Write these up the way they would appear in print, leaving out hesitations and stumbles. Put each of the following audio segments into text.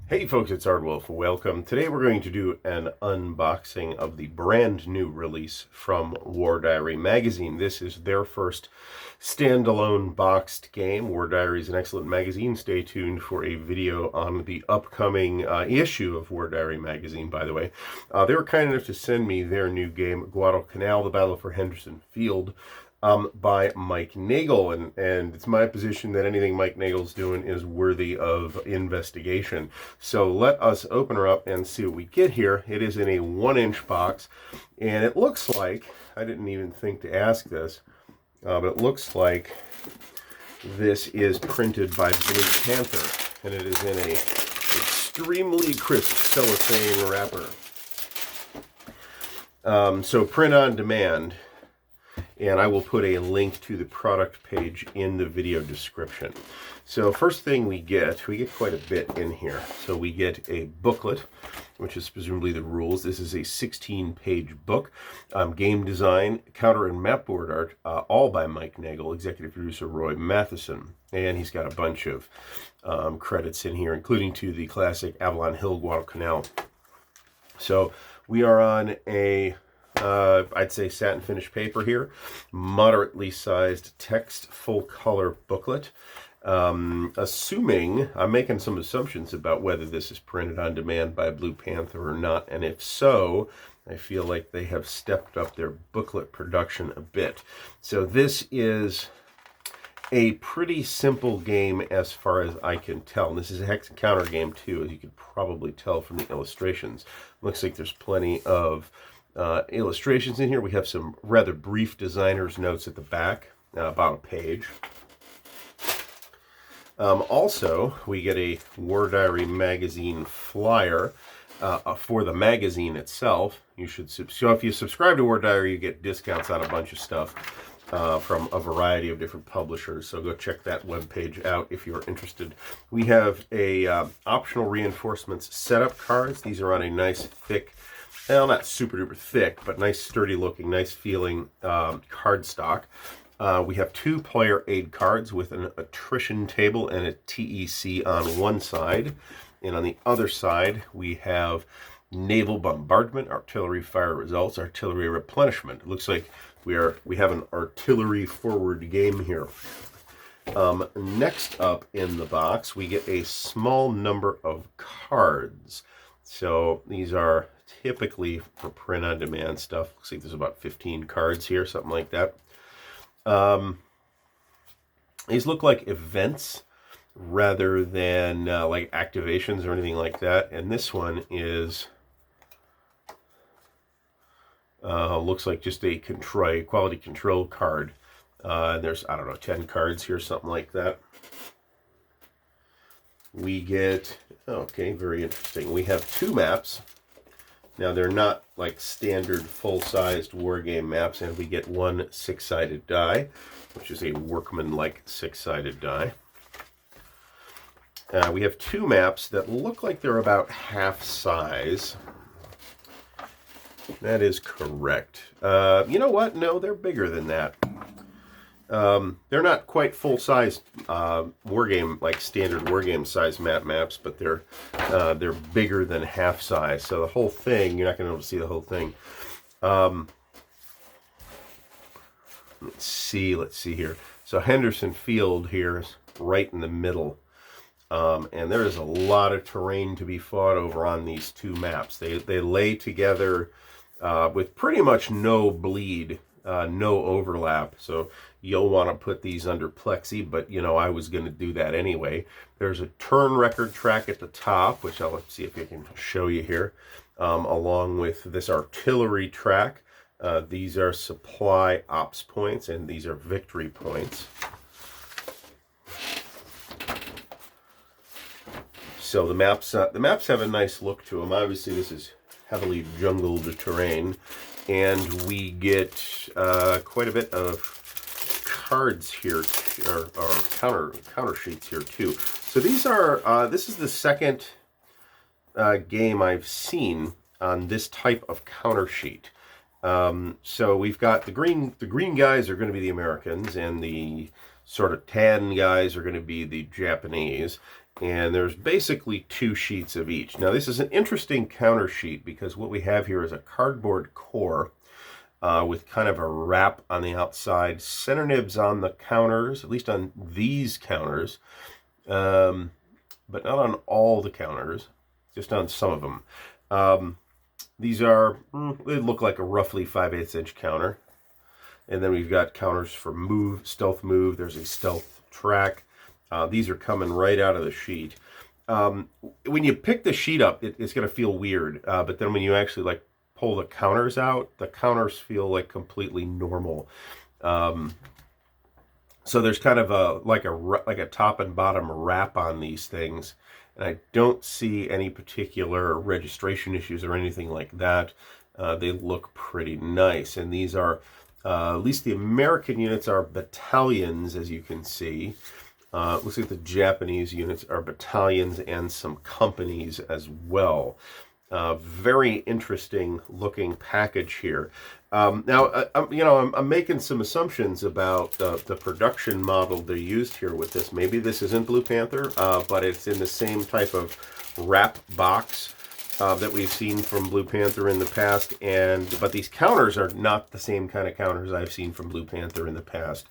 Hey folks, it's Ardwulf. Welcome. Today we're going to do an unboxing of the brand new release from War Diary magazine. This is their first standalone boxed game. War Diary is an excellent magazine. Stay tuned for a video on the upcoming issue of War Diary magazine, by the way. They were kind enough to send me their new game, Guadalcanal, The Battle for Henderson Field, by Mike Nagel, and it's my position that anything Mike Nagel's doing is worthy of investigation. So let us open her up and see what we get here. It is in a 1-inch box, and it looks like, I didn't even think to ask this, but it looks like this is printed by Blue Panther, and it is in a extremely crisp cellophane wrapper. So print on demand. And I will put a link to the product page in the video description. So first thing we get quite a bit in here. So we get a booklet, which is presumably the rules. This is a 16-page book. Game design, counter and map board art, all by Mike Nagel, executive producer Roy Matheson. And he's got a bunch of credits in here, including to the classic Avalon Hill Guadalcanal. So we are on a I'd say satin finish paper here, moderately sized text, full color booklet. Assuming, I'm making some assumptions about whether this is printed on demand by Blue Panther or not, and if so, I feel like they have stepped up their booklet production a bit. So this is a pretty simple game as far as I can tell. And this is a hex and counter game too, as you can probably tell from the illustrations. Looks like there's plenty of illustrations in here. We have some rather brief designer's notes at the back, about a page. Also, we get a War Diary magazine flyer for the magazine itself. You should so if you subscribe to War Diary, you get discounts on a bunch of stuff from a variety of different publishers. So go check that webpage out if you're interested. We have a optional reinforcements setup cards. These are on a nice thick, well, not super duper thick, but nice sturdy looking, nice feeling cardstock. We have 2 player aid cards with an attrition table and a TEC on one side. And on the other side, we have naval bombardment, artillery fire results, artillery replenishment. It looks like we have an artillery forward game here. Next up in the box, we get a small number of cards. So these are typically for print on demand stuff. Looks like there's about 15 cards here, something like that. These look like events rather than like activations or anything like that. And this one is looks like just a quality control card. There's, I don't know, 10 cards here, something like that. We get, okay, very interesting. We have 2 maps. Now, they're not like standard full-sized war game maps, and we get 1 6-sided die, which is a workman-like 6-sided die. We have 2 maps that look like they're about half size. That is correct. You know what? No, they're bigger than that. They're not quite full-size war game, like standard war game size maps, but they're bigger than half size. So the whole thing, you're not going to be able to see the whole thing. Let's see here. So Henderson Field here is right in the middle. And there is a lot of terrain to be fought over on these 2 maps. They lay together with pretty much no bleed. No overlap, so you'll want to put these under plexi, but you know, I was going to do that anyway. There's a turn record track at the top, which I'll see if I can show you here, along with this artillery track. These are supply ops points, and these are victory points. So the maps have a nice look to them. Obviously, this is heavily jungled terrain. And we get quite a bit of cards here, or counter sheets here too. So these are this is the second game I've seen on this type of counter sheet. So we've got the green guys are going to be the Americans, and the sort of tan guys are going to be the Japanese. And there's basically 2 sheets of each. Now, this is an interesting counter sheet because what we have here is a cardboard core with kind of a wrap on the outside, center nibs on the counters, at least on these counters, but not on all the counters, just on some of them. These are, they look like a roughly 5/8 inch counter. And then we've got counters for move, stealth move. There's a stealth track. These are coming right out of the sheet. When you pick the sheet up, it's going to feel weird. But then when you actually like pull the counters out, the counters feel like completely normal. So there's kind of a top and bottom wrap on these things. And I don't see any particular registration issues or anything like that. They look pretty nice. And these are, at least the American units are battalions, as you can see. Looks like the Japanese units are battalions and some companies as well. Very interesting looking package here. Now, I'm making some assumptions about the production model they used here with this. Maybe this isn't Blue Panther, but it's in the same type of wrap box that we've seen from Blue Panther in the past. But these counters are not the same kind of counters I've seen from Blue Panther in the past.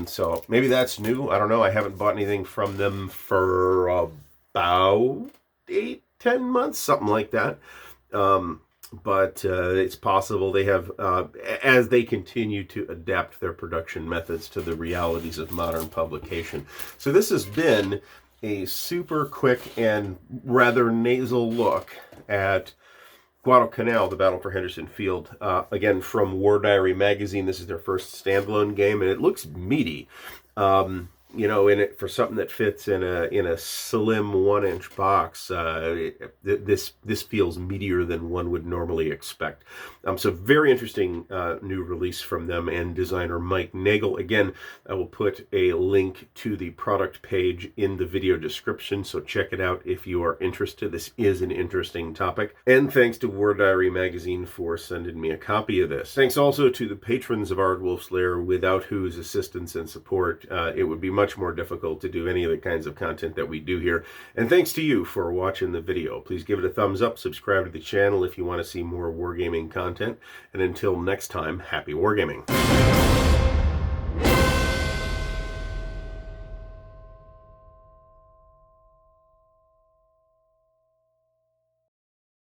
So maybe that's new. I don't know. I haven't bought anything from them for about 8-10 months, something like that. But it's possible they have, as they continue to adapt their production methods to the realities of modern publication. So this has been a super quick and rather nasal look at Guadalcanal, the Battle for Henderson Field. Again, from War Diary magazine. This is their first standalone game, and it looks meaty. In it for something that fits in a slim 1-inch box, this feels meatier than one would normally expect. So very interesting new release from them and designer Mike Nagel. Again, I will put a link to the product page in the video description, so check it out if you are interested. This is an interesting topic. And thanks to War Diary magazine for sending me a copy of this. Thanks also to the patrons of Ardwulf's Lair, without whose assistance and support it would be much more difficult to do any of the kinds of content that we do here. And thanks to you for watching the video. Please give it a thumbs up, subscribe to the channel if you want to see more wargaming content, and until next time, happy wargaming.